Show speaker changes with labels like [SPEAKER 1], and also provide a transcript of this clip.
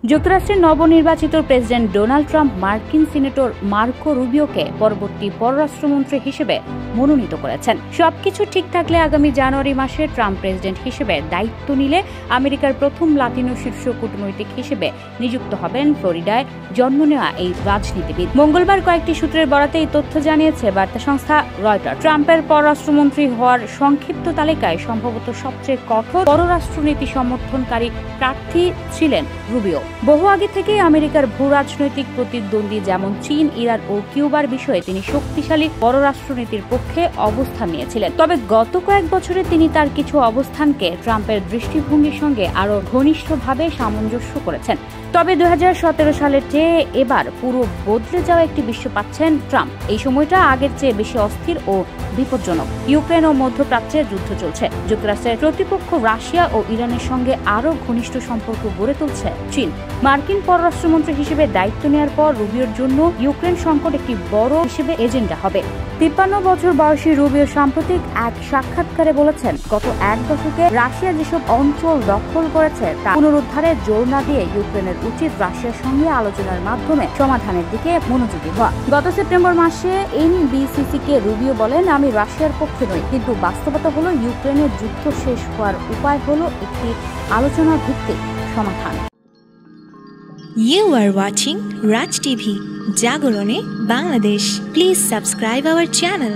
[SPEAKER 1] যুক্তরাষ্ট্রের নবনির্বাচিত president Donald Trump মার্কিন সিনেটর মার্কো রুবিওকে পরবর্তী পররাষ্ট্রমন্ত্রী হিসেবে মনোনীত করেছেন। সবকিছু ঠিক থাকলে আগামী জানুয়ারি মাসে ট্রাম্প প্রেসিডেন্ট হিসেবে দায়িত্ব নিলে আমেরিকার প্রথম লাতিনো শীর্ষ কূটনৈতিক হিসেবে নিযুক্ত হবেন ফ্লোরিডায় জন্ম নেওয়া এই রাজনীতিবিদ। মঙ্গলবার কয়েকটি সূত্রের বরাতে এই তথ্য জানিয়েছে বার্তা সংস্থা রয়টার্স। ট্রাম্পের পররাষ্ট্রমন্ত্রী হওয়ার সংক্ষিপ্ত তালিকায় সম্ভবত সবচেয়ে কঠোর পররাষ্ট্রনীতি সমর্থনকারী প্রার্থী ছিলেন রুবিও। বহু আগে থেকে আমেরিকার ভূ রাজনৈতিক প্রতিদ্বন্দ্বী যেমন চীন, ইরান ও কিউবার বিষয়ে তিনি শক্তিশালী পররাষ্ট্রনীতির পক্ষে অবস্থান নিয়েছিলেন। তবে গত কয়েক বছরে তিনি তার কিছু অবস্থানকে ট্রাম্পের দৃষ্টিভঙ্গির সঙ্গে আরও ঘনিষ্ঠভাবে সামঞ্জস্য করেছেন। তবে 2017 সালের চেয়ে এবার পুরো বদলে যাওয়া একটি বিশ্ব পাচ্ছেন ট্রাম্প। এই সময়টা আগের চেয়ে বেশি অস্থির ও বিপজ্জনক। ইউক্রেন ও মধ্যপ্রাচ্যে যুদ্ধ চলছে। যুক্তরাষ্ট্রের প্রতিপক্ষ রাশিয়া ও ইরানের সঙ্গে আরও ঘনিষ্ঠ সম্পর্ক গড়ে তুলছে চীন। মার্কিন পররাষ্ট্রমন্ত্রী হিসেবে দায়িত্ব নেওয়ার পর রুবিওর জন্য ইউক্রেন সংকট একটি বড় হিসেবে এজেন্ডা হবে। 53 বছর বয়সী রুবিও সাম্প্রতিক এক সাক্ষাৎকারে বলেছেন, গত এক দশকে রাশিয়া যেসব অঞ্চল দখল করেছে তা পুনরুদ্ধারে জোর না দিয়ে ইউক্রেনের উচিত রাশিয়ার সঙ্গে আলোচনার মাধ্যমে সমাধানের দিকে মনোযোগী হওয়া। গত সেপ্টেম্বর মাসে এনবিসিসিকে রুবিও বলেন, আমি রাশিয়ার পক্ষে নই, কিন্তু বাস্তবতা হলো ইউক্রেনের যুদ্ধ শেষ হওয়ার উপায় হলো একটি আলোচনা ভিত্তিক সমাধান।
[SPEAKER 2] You are watching Raj TV, Jagorone, Bangladesh. Please subscribe our channel.